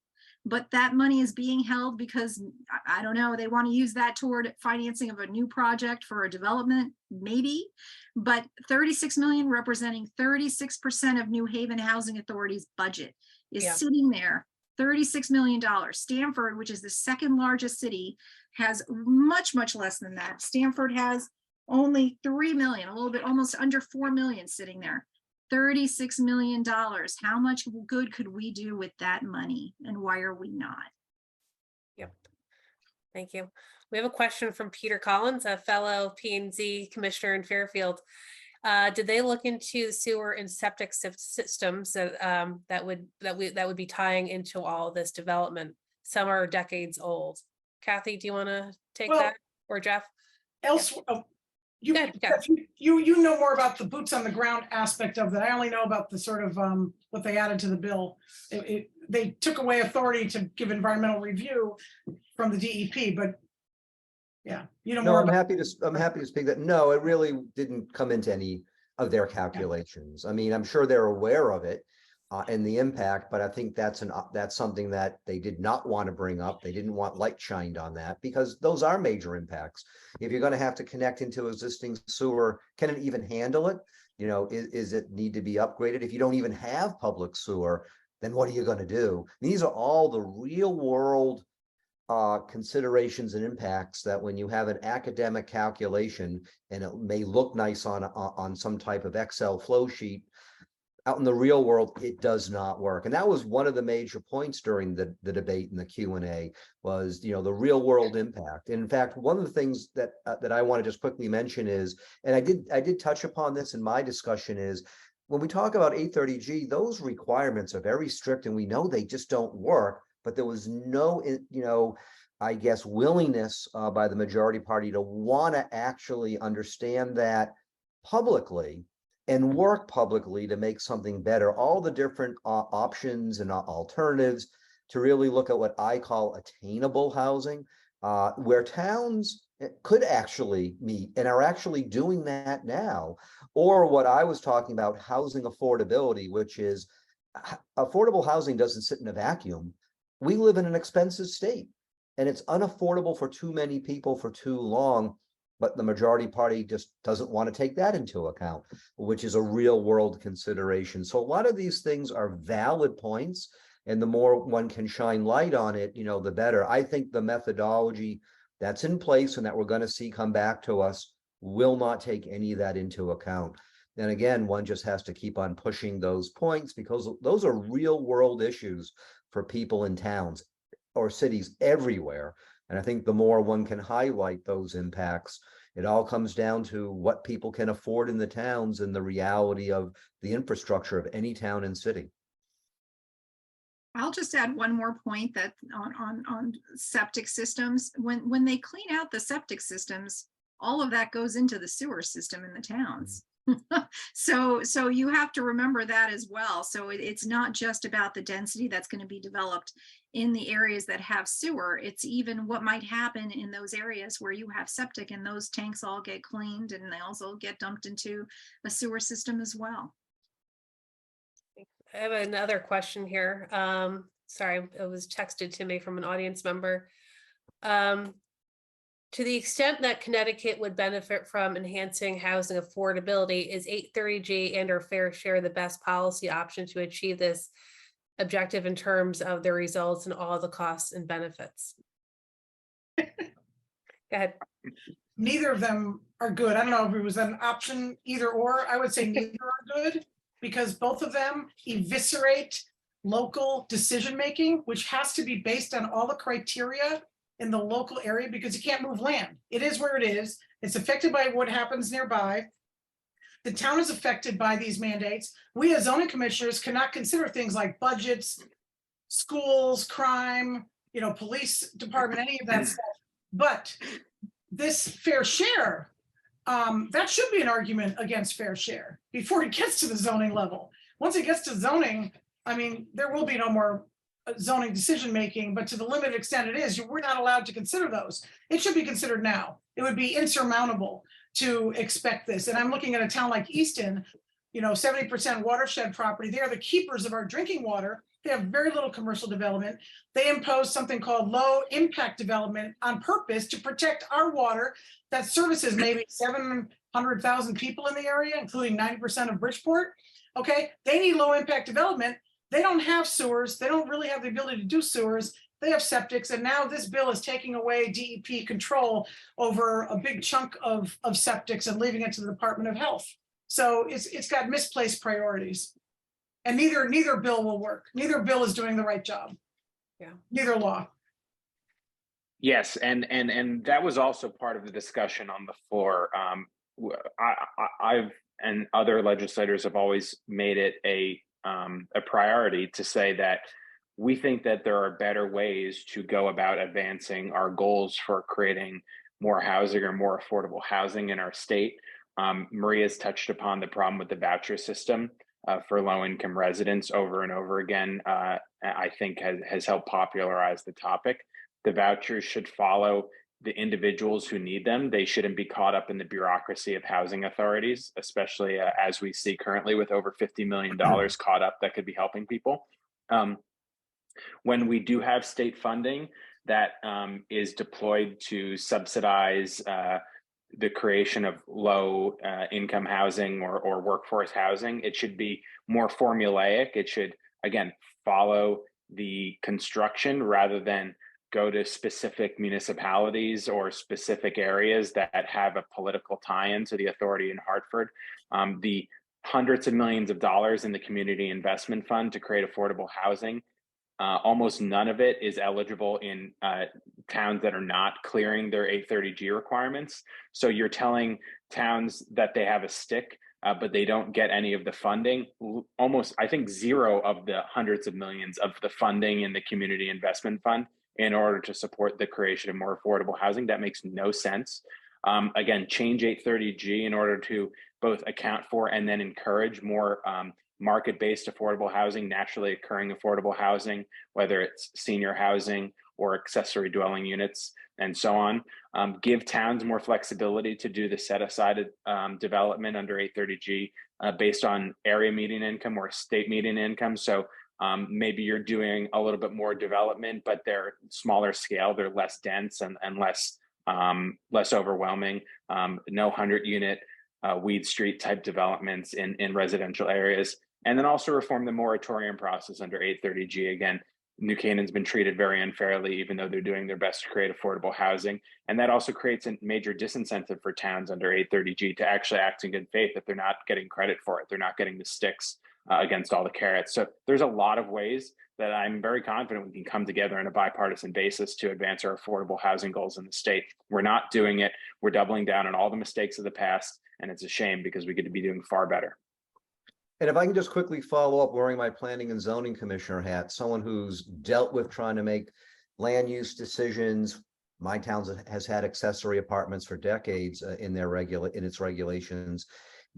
But that money is being held because, I don't know, they want to use that toward financing of a new project for a development, maybe. But 36 million, representing 36% of New Haven Housing Authority's budget, is sitting there. $36 million. Stamford, which is the second largest city, has much, much less than that. Stamford has only 3 million, a little bit, almost under 4 million sitting there. $36 million. How much good could we do with that money, and why are we not? Yep. Thank you. We have a question from Peter Collins, a fellow P&Z commissioner in Fairfield. Did they look into sewer and septic systems that would be tying into all this development? Some are decades old. Kathy, do you want to take that, or Jeff? You know more about the boots on the ground aspect of that. I only know about the sort of what they added to the bill. They took away authority to give environmental review from the DEP, but more. I'm happy to speak that. No, it really didn't come into any of their calculations. I mean, I'm sure they're aware of it, and the impact, but I think that's something that they did not want to bring up. They didn't want light shined on that because those are major impacts. If you're going to have to connect into existing sewer, can it even handle it? You know, is it need to be upgraded? If you don't even have public sewer, then what are you going to do? These are all the real world considerations and impacts that when you have an academic calculation and it may look nice on some type of Excel flow sheet, out in the real world, it does not work. And that was one of the major points during the debate in the Q&A was, you know, the real world impact. And in fact, one of the things that that I want to just quickly mention is, and I did touch upon this in my discussion, is when we talk about 830G, those requirements are very strict and we know they just don't work, but there was no, you know, I guess, willingness by the majority party to want to actually understand that publicly and work publicly to make something better, all the different options and alternatives to really look at what I call attainable housing, where towns could actually meet and are actually doing that now. Or what I was talking about, housing affordability, which is affordable housing doesn't sit in a vacuum. We live in an expensive state and it's unaffordable for too many people for too long. But the majority party just doesn't want to take that into account, which is a real world consideration. So a lot of these things are valid points, and the more one can shine light on it, you know, the better. I think the methodology that's in place and that we're going to see come back to us will not take any of that into account. And again, one just has to keep on pushing those points because those are real world issues for people in towns or cities everywhere. And I think the more one can highlight those impacts, it all comes down to what people can afford in the towns and the reality of the infrastructure of any town and city. I'll just add one more point that on septic systems, when they clean out the septic systems, all of that goes into the sewer system in the towns. So you have to remember that as well. So it's not just about the density that's going to be developed in the areas that have sewer. It's even what might happen in those areas where you have septic and those tanks all get cleaned and they also get dumped into a sewer system as well. I have another question here. Sorry, it was texted to me from an audience member. To the extent that Connecticut would benefit from enhancing housing affordability, is 830G and or fair share the best policy option to achieve this objective in terms of the results and all the costs and benefits? Go ahead. Neither of them are good. I don't know if it was an option either or. I would say neither are good because both of them eviscerate local decision-making, which has to be based on all the criteria in the local area because you can't move land. It is where it is. It's affected by what happens nearby. The town is affected by these mandates. We as zoning commissioners cannot consider things like budgets, schools, crime, you know, police department, any of that stuff. But this fair share, that should be an argument against fair share before it gets to the zoning level. Once it gets to zoning, I mean, there will be no more zoning decision making, but to the limited extent it is, we're not allowed to consider those. It should be considered now. It would be insurmountable to expect this. And I'm looking at a town like Easton, you know, 70% watershed property. They are the keepers of our drinking water. They have very little commercial development. They impose something called low impact development on purpose to protect our water that services maybe 700,000 people in the area, including 90% of Bridgeport. Okay, they need low impact development. They don't have sewers. They don't really have the ability to do sewers. They have septics. And now this bill is taking away DEP control over a big chunk of septics and leaving it to the Department of Health. So it's got misplaced priorities. And neither bill will work. Neither bill is doing the right job. Yeah. Neither law. Yes, and that was also part of the discussion on the floor. I've and other legislators have always made it a priority to say that we think that there are better ways to go about advancing our goals for creating more housing or more affordable housing in our state. Maria's touched upon the problem with the voucher system for low-income residents over and over again. I think has helped popularize the topic. The vouchers should follow the individuals who need them. They shouldn't be caught up in the bureaucracy of housing authorities, especially as we see currently with over $50 million caught up that could be helping people. When we do have state funding that is deployed to subsidize the creation of low income housing or workforce housing, it should be more formulaic. It should, again, follow the construction rather than go to specific municipalities or specific areas that have a political tie-in to the authority in Hartford. The hundreds of millions of dollars in the Community Investment Fund to create affordable housing, almost none of it is eligible in towns that are not clearing their 830G requirements. So you're telling towns that they have a stick, but they don't get any of the funding. Almost, I think, zero of the hundreds of millions of the funding in the Community Investment Fund in order to support the creation of more affordable housing. That makes no sense. Again, change 830G in order to both account for and then encourage more market-based affordable housing, naturally occurring affordable housing, whether it's senior housing or accessory dwelling units and so on. Give towns more flexibility to do the set-aside development under 830G based on area median income or state median income. So maybe you're doing a little bit more development, but they're smaller scale, they're less dense and less overwhelming. No 100-unit Weed Street type developments in residential areas. And then also reform the moratorium process under 830G. Again, New Canaan's been treated very unfairly, even though they're doing their best to create affordable housing. And that also creates a major disincentive for towns under 830G to actually act in good faith if they're not getting credit for it. They're not getting the sticks against all the carrots. So there's a lot of ways that I'm very confident we can come together on a bipartisan basis to advance our affordable housing goals in the state. We're not doing it. We're doubling down on all the mistakes of the past. And it's a shame because we could be doing far better. And if I can just quickly follow up, wearing my planning and zoning commissioner hat, someone who's dealt with trying to make land use decisions. My town has had accessory apartments for decades in its regulations.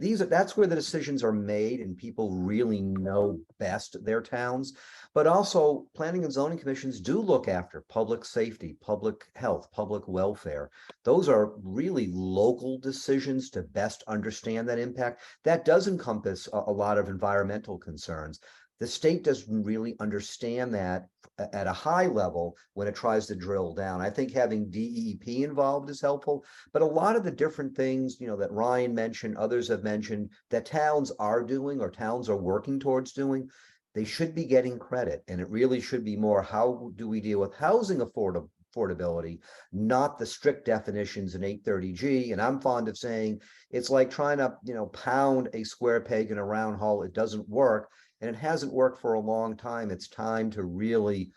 That's where the decisions are made and people really know best their towns. But also planning and zoning commissions do look after public safety, public health, public welfare. Those are really local decisions to best understand that impact. That does encompass a lot of environmental concerns. The state doesn't really understand that at a high level when it tries to drill down. I think having DEP involved is helpful, but a lot of the different things, that Ryan mentioned, others have mentioned, that towns are doing or towns are working towards doing, they should be getting credit. And it really should be more, how do we deal with housing affordability, not the strict definitions in 830G. And I'm fond of saying it's like trying to, pound a square peg in a round hole. It doesn't work. And it hasn't worked for a long time. It's time to really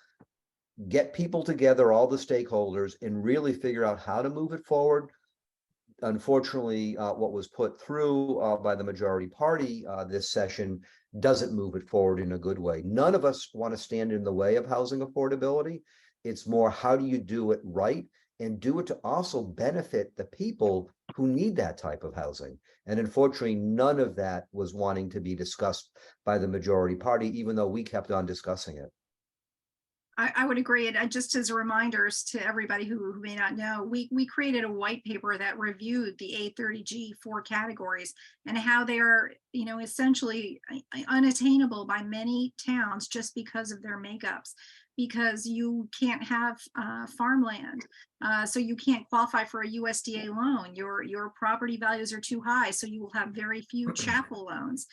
get people together, all the stakeholders, and really figure out how to move it forward. Unfortunately, what was put through by the majority party this session doesn't move it forward in a good way. None of us want to stand in the way of housing affordability. It's more, how do you do it right and do it to also benefit the people who need that type of housing? And unfortunately, none of that was wanting to be discussed by the majority party, even though we kept on discussing it. I would agree. And just as a reminder to everybody who may not know, we created a white paper that reviewed the 830G 4 categories and how they are, essentially unattainable by many towns just because of their makeups. Because you can't have farmland, so you can't qualify for a USDA loan. Your property values are too high, so you will have very few chapel loans.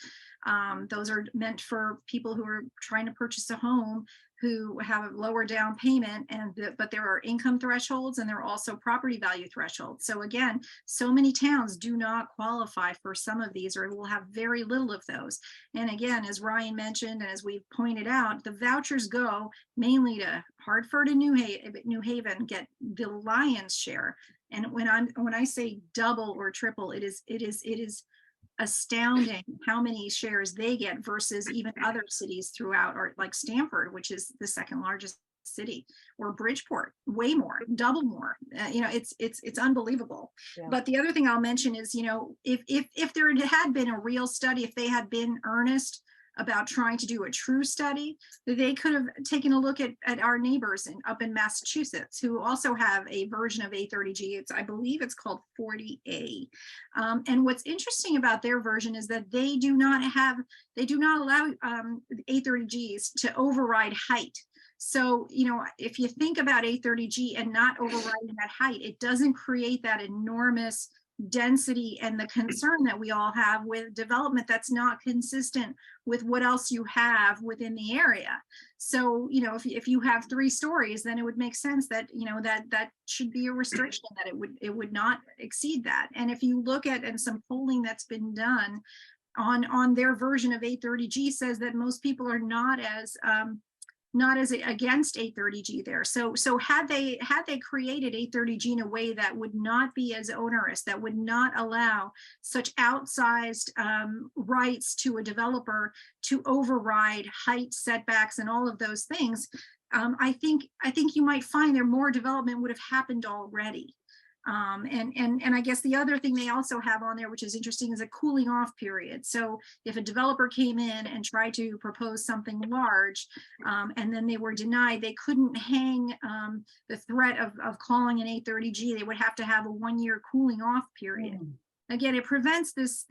Those are meant for people who are trying to purchase a home who have a lower down payment, but there are income thresholds and there are also property value thresholds. So again, so many towns do not qualify for some of these, or will have very little of those. And again, as Ryan mentioned, and as we've pointed out, the vouchers go mainly to Hartford and New Haven, get the lion's share. And when I say double or triple, it is astounding how many shares they get versus even other cities throughout, or like Stamford, which is the second largest city, or Bridgeport, way more, double more. It's unbelievable. Yeah. But the other thing I'll mention is, if there had been a real study, if they had been earnest about trying to do a true study, they could have taken a look at our neighbors up in Massachusetts, who also have a version of A30G. I believe it's called 40A. And what's interesting about their version is that they do not allow A30Gs to override height. So, if you think about A30G and not overriding that height, it doesn't create that enormous density and the concern that we all have with development that's not consistent with what else you have within the area. So, if you have 3 stories, then it would make sense that, that should be a restriction, that it would not exceed that. And if you look at, and some polling that's been done on their version of A30G says that most people are not as against A30G there. So had they created A30G in a way that would not be as onerous, that would not allow such outsized rights to a developer to override height, setbacks, and all of those things, I think you might find there more development would have happened already. And I guess the other thing they also have on there, which is interesting, is a cooling off period. So if a developer came in and tried to propose something large, and then they were denied, they couldn't hang the threat of calling an A30G. They would have to have a 1-year cooling off period. Again, it prevents this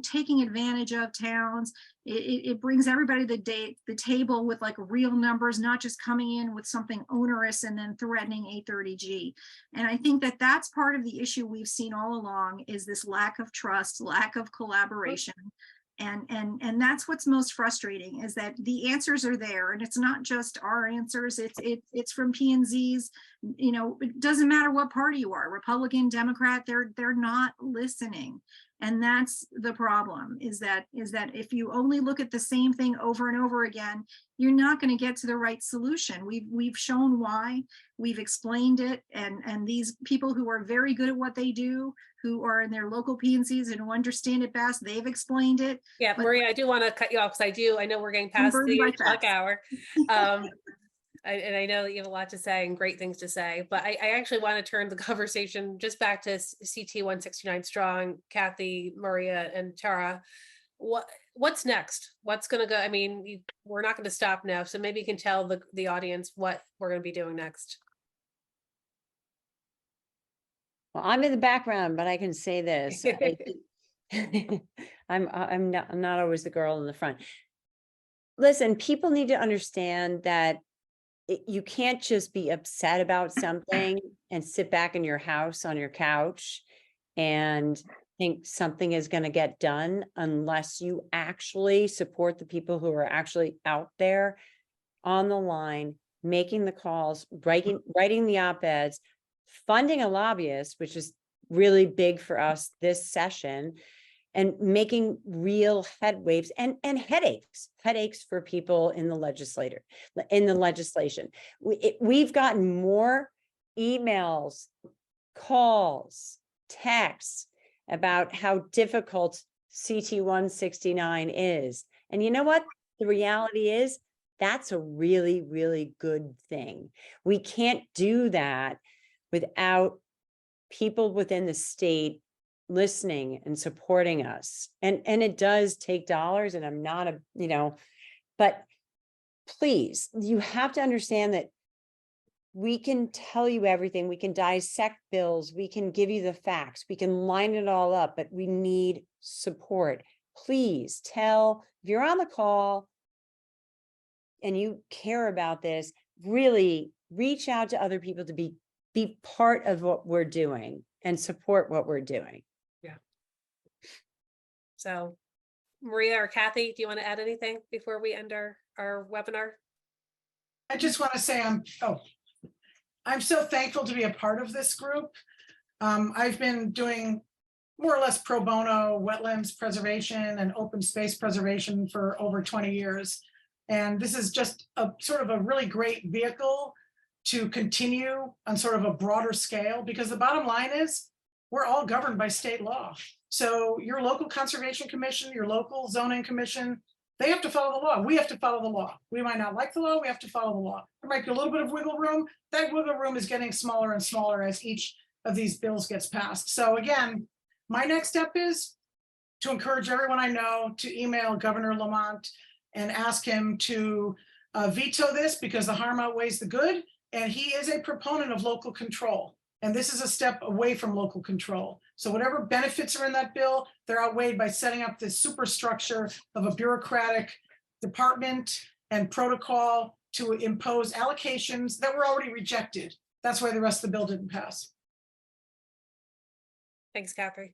taking advantage of towns. It brings everybody to the table with like real numbers, not just coming in with something onerous and then threatening A30G. And I think that that's part of the issue we've seen all along, is this lack of trust, lack of collaboration. And that's what's most frustrating, is that the answers are there, and it's not just our answers. It's from P&Z's. It doesn't matter what party you are, Republican, Democrat, they're not listening. And that's the problem, is that if you only look at the same thing over and over again, you're not going to get to the right solution. We've shown why, we've explained it, and these people who are very good at what they do, who are in their local P&Cs and who understand it best, they've explained it. Yeah, Maria, I do want to cut you off, because I know we're getting past the 8 o'clock hour. And I know that you have a lot to say and great things to say, but I actually want to turn the conversation just back to CT169Strong, Kathy, Maria, and Tara. What's next? What's going to go? I mean, we're not going to stop now, so maybe you can tell the audience what we're going to be doing next. Well, I'm in the background, but I can say this. I'm not always the girl in the front. Listen, people need to understand that you can't just be upset about something and sit back in your house on your couch and think something is going to get done unless you actually support the people who are actually out there on the line, making the calls, writing the op-eds, funding a lobbyist, which is really big for us this session, and making real headwaves and headaches for people in the legislation. We've gotten more emails, calls, texts about how difficult CT169 is. And you know what? The reality is that's a really, really good thing. We can't do that without people within the state listening and supporting us. And it does take dollars, and I'm not but please, you have to understand that we can tell you everything. We can dissect bills. We can give you the facts. We can line it all up, but we need support. Please if you're on the call and you care about this, really reach out to other people to be part of what we're doing and support what we're doing. Yeah. So Maria or Kathy, do you want to add anything before we end our webinar? I just want to say I'm so thankful to be a part of this group. I've been doing more or less pro bono wetlands preservation and open space preservation for over 20 years. And this is just a sort of a really great vehicle to continue on sort of a broader scale, because the bottom line is we're all governed by state law. So your local conservation commission, your local zoning commission, they have to follow the law. We have to follow the law. We might not like the law. We have to follow the law. There might be a little bit of wiggle room. That wiggle room is getting smaller and smaller as each of these bills gets passed. So again, my next step is to encourage everyone I know to email Governor Lamont and ask him to veto this because the harm outweighs the good. And he is a proponent of local control. And this is a step away from local control. So whatever benefits are in that bill, they're outweighed by setting up this superstructure of a bureaucratic department and protocol to impose allocations that were already rejected. That's why the rest of the bill didn't pass. Thanks, Catherine.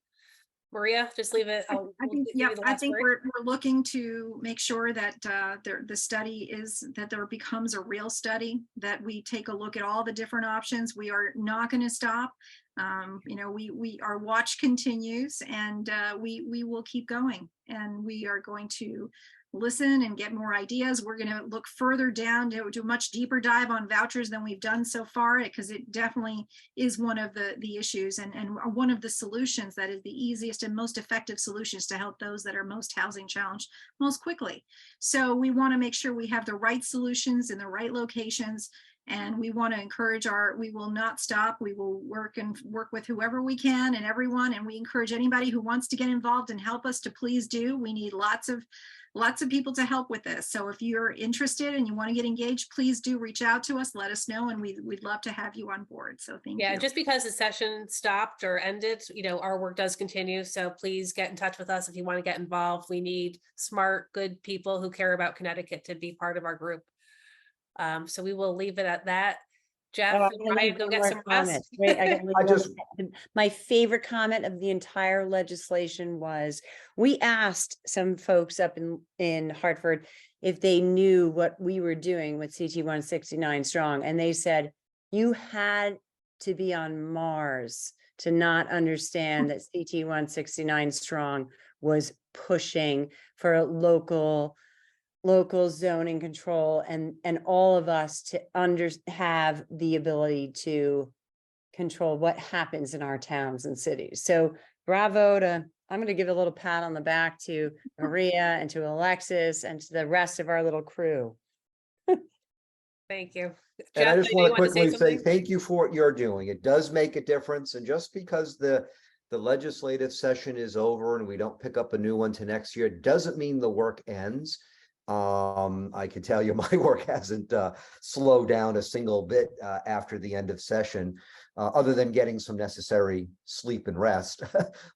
Maria, just leave it. I We'll think, give yeah, you the I last think word. we're looking to make sure that the study is, that there becomes a real study, that we take a look at all the different options. We are not going to stop. You know, our watch continues, and we will keep going, and we are going to listen and get more ideas. We're going to look further down to do a much deeper dive on vouchers than we've done so far, because it definitely is one of the issues and one of the solutions that is the easiest and most effective solutions to help those that are most housing challenged most quickly. So we want to make sure we have the right solutions in the right locations. And we want to encourage we will not stop. We will work with whoever we can and everyone. And we encourage anybody who wants to get involved and help us to please do. We need lots of people to help with this. So if you're interested and you want to get engaged, please do reach out to us, let us know, and we'd love to have you on board. So thank you. Yeah, just because the session stopped or ended, you know, our work does continue. So please get in touch with us if you want to get involved. We need smart, good people who care about Connecticut to be part of our group. So we will leave it at that. Jeff, Oh, I'm and gonna Ryan, leave go one get more some comment. rest. Wait, I gotta leave I one just- more. My favorite comment of the entire legislation was, we asked some folks up in Hartford if they knew what we were doing with CT169 Strong, and they said, you had to be on Mars to not understand that CT169 Strong was pushing for local zoning control and all of us to have the ability to control what happens in our towns and cities. So bravo I'm going to give a little pat on the back to Maria and to Alexis and to the rest of our little crew. Thank you. And I Jeff, just know want you to quickly say something? thank you for what you're doing. It does make a difference. And just because the legislative session is over and we don't pick up a new one to next year, doesn't mean the work ends. I can tell you my work hasn't slowed down a single bit after the end of session, other than getting some necessary sleep and rest.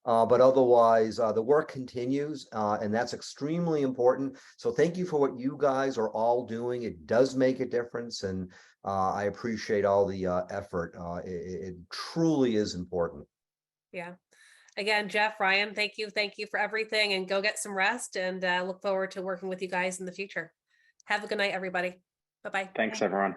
But otherwise, the work continues, and that's extremely important. So thank you for what you guys are all doing. It does make a difference, and I appreciate all the effort. It truly is important. Yeah. Again, Jeff, Ryan, thank you for everything, and go get some rest, and look forward to working with you guys in the future. Have a good night, everybody. Bye-bye. Thanks, everyone.